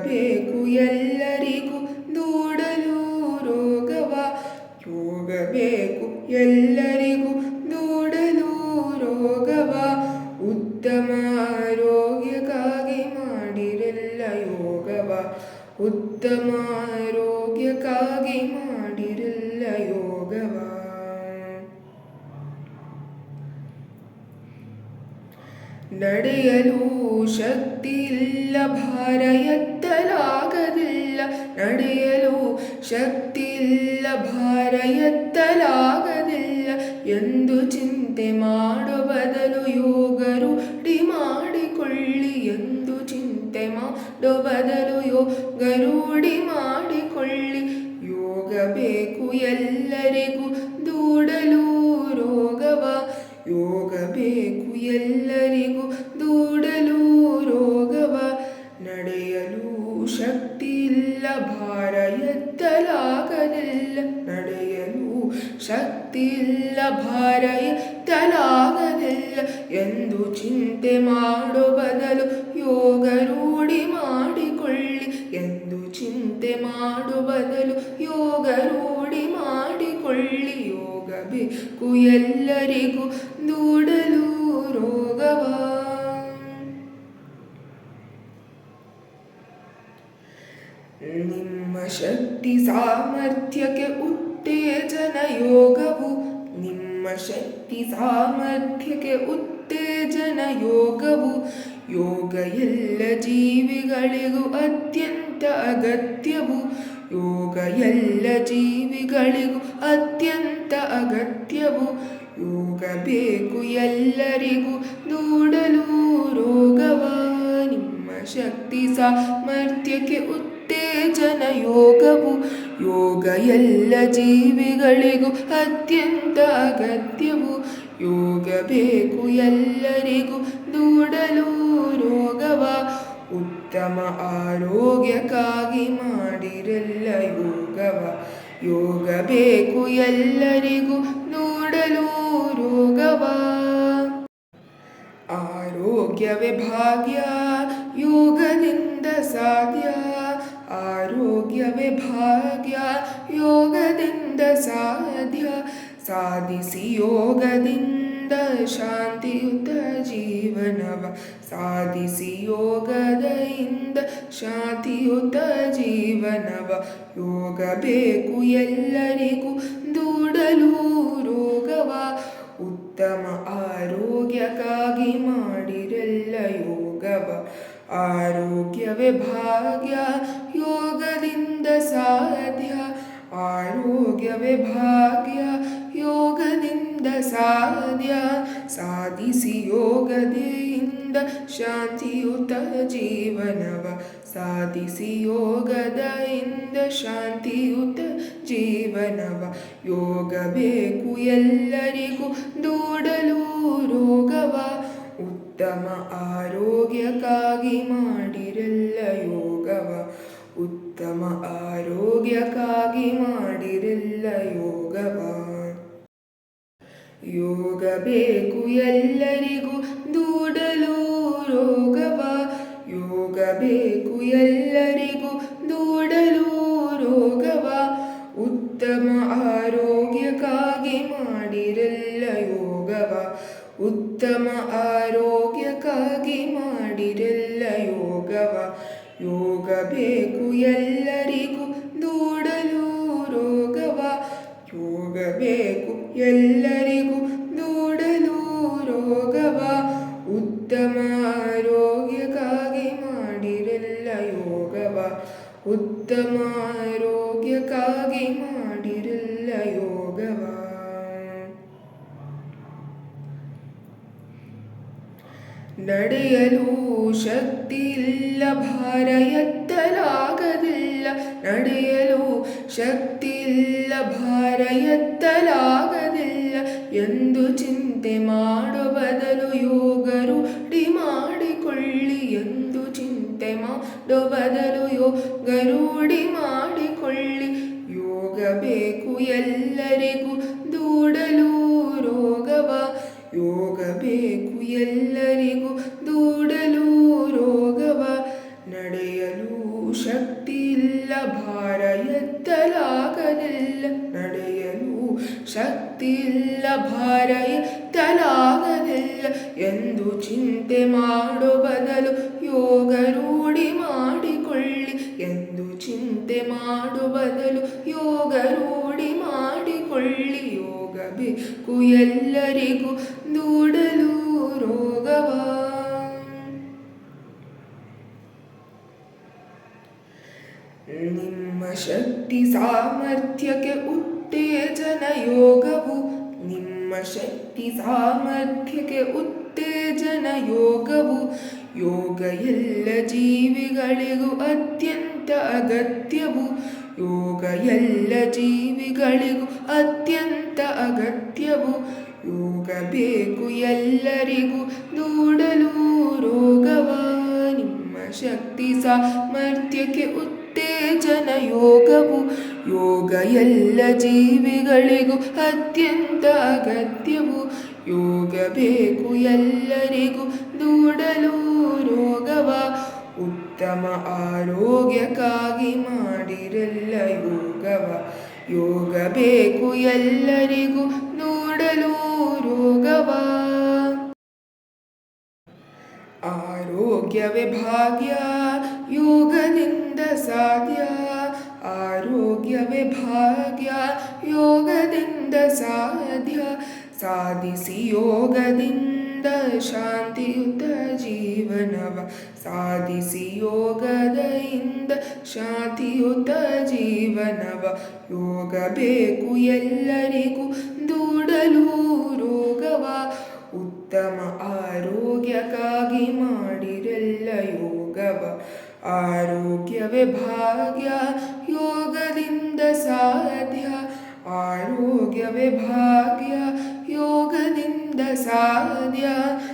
ಬೇಕು ಎಲ್ಲರಿಗೂ ದೂಡಲು ರೋಗವ. ಯೋಗ ಬೇಕು ಎಲ್ಲರಿಗೂ ದೂಡಲು ರೋಗವ. ಉತ್ತಮ ಆರೋಗ್ಯಕ್ಕಾಗಿ ಮಾಡಿರಲ್ಲ ಯೋಗವ. ಉತ್ತಮ ಆರೋಗ್ಯಕ್ಕಾಗಿ ಮಾಡಿರಲ್ಲ ಯೋಗವ. ನಡೆಯಲು ಶಕ್ತಿಯಿಲ್ಲ, ಭಾರ ಎತ್ತಲಾಗದಿಲ್ಲ. ನಡೆಯಲು ಶಕ್ತಿಯಿಲ್ಲ, ಭಾರ ಎತ್ತಲಾಗದಿಲ್ಲ ಎಂದು ಚಿಂತೆ ಮಾಡೋ ಬದಲು ಯೋಗ ರೂಢಿ ಮಾಡಿಕೊಳ್ಳಿ. ಎಂದು ಚಿಂತೆ ಮಾಡೋ ಬದಲು ಯೋಗ ರೂಢಿ ಮಾಡಿಕೊಳ್ಳಿ. ಯೋಗ ಬೇಕು ಎಲ್ಲರಿಗೂ ದೂಡಲು ರೋಗವ. ಯೋಗ ಬೇಕು ಎಲ್ಲರಿಗೂ ದೂಡಲು ರೋಗವ. ನಡೆಯಲು ಶಕ್ತಿಯಿಲ್ಲ, ಭಾರ ಎತ್ತಲಾಗದಿಲ್ಲ. ನಡೆಯಲು ಶಕ್ತಿಯಿಲ್ಲ, ಭಾರ ಎತ್ತಲಾಗದಿಲ್ಲ ಎಂದು ಚಿಂತೆ ಮಾಡೋ ಬದಲು ಯೋಗ ರೂಢಿ ಮಾಡಿಕೊಳ್ಳಿ. ಎಂದು ಚಿಂತೆ ಮಾಡೋ ಬದಲು ಯೋಗ ರೂಢಿ ಮಾಡಿಕೊಳ್ಳಿ. ಯೋಗ ಬೇಕು ಎಲ್ಲರಿಗೂ ದೂಡಲು ರೋಗವ. ನಿಮ್ಮ ಶಕ್ತಿ ಸಾಮರ್ಥ್ಯಕ್ಕೆ ಉತ್ತೇಜನ ಯೋಗವು. ನಿಮ್ಮ ಶಕ್ತಿ ಸಾಮರ್ಥ್ಯಕ್ಕೆ ಉತ್ತೇಜನ ಯೋಗವು. ಯೋಗ ಎಲ್ಲ ಜೀವಿಗಳಿಗೂ ಅತ್ಯಂತ ಅಗತ್ಯವು. ಯೋಗ ಎಲ್ಲ ಜೀವಿಗಳಿಗೂ ಅತ್ಯಂತ ಅಗತ್ಯವು. ಯೋಗ ಬೇಕು ಎಲ್ಲರಿಗೂ ದೂಡಲು ರೋಗವ. ನಿಮ್ಮ ಶಕ್ತಿ ಸಾಮರ್ಥ್ಯಕ್ಕೆ ಉತ್ತೇಜನ ಯೋಗವು. ಯೋಗ ಎಲ್ಲ ಜೀವಿಗಳಿಗೂ ಅತ್ಯಂತ ಅಗತ್ಯವು. ಯೋಗ ಬೇಕು ಎಲ್ಲರಿಗೂ ದೂಡಲು ರೋಗವ. ಉತ್ತಮ ಆರೋಗ್ಯಕ್ಕಾಗಿ ಮಾಡಿರಲ್ಲ ಯೋಗವ. ಯೋಗ ಬೇಕು ಎಲ್ಲರಿಗೂ ದೂಡಲು ರೋಗವ. ಆರೋಗ್ಯವೇ ಭಾಗ್ಯ, ಯೋಗದಿಂದ ಸಾಧ್ಯ. ಆರೋಗ್ಯವೇ ಭಾಗ್ಯ, ಯೋಗದಿಂದ ಸಾಧ್ಯ. ಸಾಧಿಸಿ ಯೋಗದಿಂದ ಶಾಂತಿಯುತ ಜೀವನವ. ಸಾಧಿಸಿ ಯೋಗದಿಂದ ಶಾಂತಿಯುತ ಜೀವನವ. ಯೋಗ ಬೇಕು ಎಲ್ಲರಿಗೂ ದೂಡಲು ರೋಗವ. ಉತ್ತಮ ಆರೋಗ್ಯಕ್ಕಾಗಿ ಮಾಡಿರಲ್ಲ ಯೋಗವ. ಆರೋಗ್ಯವೇ ಭಾಗ್ಯ, ಯೋಗದಿಂದ ಸಾಧ್ಯ. ಆರೋಗ್ಯವೇ ಭಾಗ್ಯ, ಯೋಗದಿಂದ ಸಾಧ್ಯ. ಸಾಧಿಸಿ ಯೋಗದಿಂದ ಶಾಂತಿಯುತ ಜೀವನವ. ಸಾಧಿಸಿ ಯೋಗದಿಂದ ಶಾಂತಿಯುತ ಜೀವನವ. ಯೋಗ ಬೇಕು ಎಲ್ಲರಿಗೂ ದೂಡಲು ರೋಗವ. ಉತ್ತಮ ಆರೋಗ್ಯಕ್ಕಾಗಿ ಮಾಡಿರಲ್ಲ ಯೋಗವ. ಉತ್ತಮ ಆರೋಗ್ಯಕ್ಕಾಗಿ ಮಾಡಿರಲ್ಲ ಯೋಗವ. ಯೋಗ ಬೇಕು ಎಲ್ಲರಿಗೂ ದೂಡಲು ರೋಗವ. ಯೋಗ ಬೇಕು ಎಲ್ಲರಿಗೂ ದೂಡಲು ರೋಗವ. ಉತ್ತಮ ಆರೋಗ್ಯಕ್ಕಾಗಿ ಮಾಡಿರಲ್ಲ ಯೋಗವ. ಉತ್ತಮ ಆರೋಗ್ಯಕ್ಕಾಗಿ ಮಾಡಿರಲ್ಲ ಯೋಗವ. ಯೋಗ ಬೇಕು ಎಲ್ಲರಿಗೂ ದೂಡಲು ರೋಗವ. ಯೋಗ ಬೇಕು ಎಲ್ಲರಿಗೂ ದೂಡಲು ರೋಗವ. ಉತ್ತಮ ಆರೋಗ್ಯಕ್ಕಾಗಿ ಮಾಡಿರಲ್ಲ ಯೋಗವ. ಉತ್ತಮ ಆರೋಗ್ಯಕ್ಕಾಗಿ ಮಾಡಿರಲ್ಲ ಯೋಗವ. ನಡೆಯಲು ಶಕ್ತಿಯಿಲ್ಲ, ಭಾರ ಎತ್ತಲಾಗದಿಲ್ಲ. ನಡೆಯಲು ಶಕ್ತಿಯಿಲ್ಲ, ಭಾರ ಎತ್ತಲಾಗದಿಲ್ಲ ಎಂದು ಚಿಂತೆ ಮಾಡೋ ಬದಲು ಯೋಗ ರೂಢಿ ಮಾಡಿಕೊಳ್ಳಿ. ಎಂದು ಚಿಂತೆ ಮಾಡೋ ಬದಲು ಯೋಗ ರೂಢಿ ಮಾಡಿಕೊಳ್ಳಿ. ಯೋಗ ಬೇಕು ಎಲ್ಲರಿಗೂ ದೂಡಲು ರೋಗವ. ಯೋಗ ಬೇಕು ಎಲ್ಲರಿಗೂ ದೂಡಲು ರೋಗವ. ನಡೆಯಲು ನಡೆಯಲು ಶಕ್ತಿಯಿಲ್ಲ, ಭಾರ ಎತ್ತಲಾಗದಿಲ್ಲ. ನಡೆಯಲು ಶಕ್ತಿಯಿಲ್ಲ, ಭಾರ ಎತ್ತಲಾಗದಿಲ್ಲ ಎಂದು ಚಿಂತೆ ಮಾಡೋ ಬದಲು ಯೋಗ ರೂಢಿ ಮಾಡಿಕೊಳ್ಳಿ. ಎಂದು ಚಿಂತೆ ಮಾಡೋ ಬದಲು ಯೋಗ ರೂಢಿ ಮಾಡಿಕೊಳ್ಳಿ. ಯೋಗ ಬೇಕು ಎಲ್ಲರಿಗೂ, ದೂಡಲು ರೋಗವ. ನಿಮ್ಮ ಶಕ್ತಿ ಸಾಮರ್ಥ್ಯಕ್ಕೆ ಉತ್ತೇಜನ ಯೋಗವು. ನಿಮ್ಮ ಶಕ್ತಿ ಸಾಮರ್ಥ್ಯಕ್ಕೆ ಉತ್ತೇಜನ ಯೋಗವು. ಯೋಗ ಎಲ್ಲ ಜೀವಿಗಳಿಗೂ ಅತ್ಯಂತ ಅಗತ್ಯವು. ಯೋಗ ಎಲ್ಲ ಜೀವಿಗಳಿಗೂ ಅತ್ಯಂತ ಅಗತ್ಯವು. ಯೋಗ ಬೇಕು ಎಲ್ಲರಿಗೂ, ದೂಡಲು ರೋಗವ. ನಿಮ್ಮ ಶಕ್ತಿ ಸಾಮರ್ಥ್ಯಕ್ಕೆ ಉತ್ತೇಜನ ಯೋಗವು. ಯೋಗ ಎಲ್ಲ ಜೀವಿಗಳಿಗೂ ಅತ್ಯಂತ ಅಗತ್ಯವು. ಯೋಗ ಬೇಕು ಎಲ್ಲರಿಗೂ, ದೂಡಲು ರೋಗವ. ಉತ್ತಮ ಆರೋಗ್ಯಕ್ಕಾಗಿ ಮಾಡಿರಲ್ಲ ಯೋಗವ. ಯೋಗ ಬೇಕು ಎಲ್ಲರಿಗೂ, ದೂಡಲು ರೋಗವ. ಆರೋಗ್ಯವೇ ಭಾಗ್ಯ, ಯೋಗದಿಂದ ಸಾಧ್ಯ. ಆರೋಗ್ಯವೇ ಭಾಗ್ಯ, ಯೋಗದಿಂದ ಸಾಧ್ಯ. ಸಾಧಿಸಿ ಯೋಗದಿಂದ ಶಾಂತಿಯುತ ಜೀವನವ. ಸಾಧಿಸಿ ಯೋಗದಿಂದ ಶಾಂತಿಯುತ ಜೀವನವ. ಯೋಗ ಬೇಕು ಎಲ್ಲರಿಗೂ, ದೂಡಲು ರೋಗವ. ಉತ್ತಮ ಆರೋಗ್ಯಕ್ಕಾಗಿ ಮಾಡಿರಲ್ಲ ಯೋಗವ. ಆರೋಗ್ಯವೇ ಭಾಗ್ಯ, ಯೋಗದಿಂದ ಸಾಧ್ಯ. ಆರೋಗ್ಯವೇ ಭಾಗ್ಯ, ಯೋಗದಿಂದ ಸಾಧ್ಯ.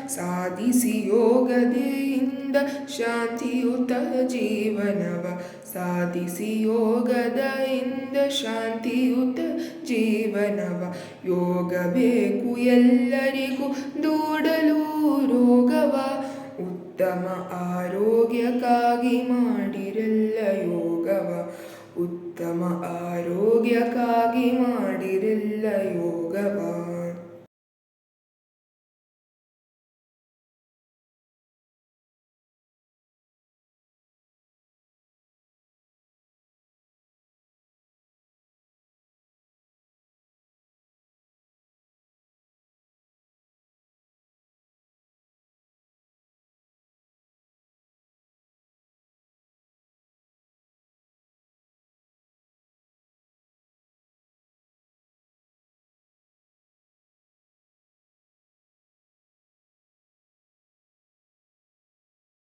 ಸಾಧಿಸಿ ಯೋಗದಿಂದ ಶಾಂತಿಯುತ ಜೀವನವ. ಸಾಧಿಸಿ ಯೋಗದಿಂದ ಶಾಂತಿಯುತ ಜೀವನವ. ಯೋಗ ಬೇಕು ಎಲ್ಲರಿಗೂ, ದೂಡಲು ರೋಗವ. ಉತ್ತಮ ಆರೋಗ್ಯಕ್ಕಾಗಿ ಮಾಡಿರಲ್ಲ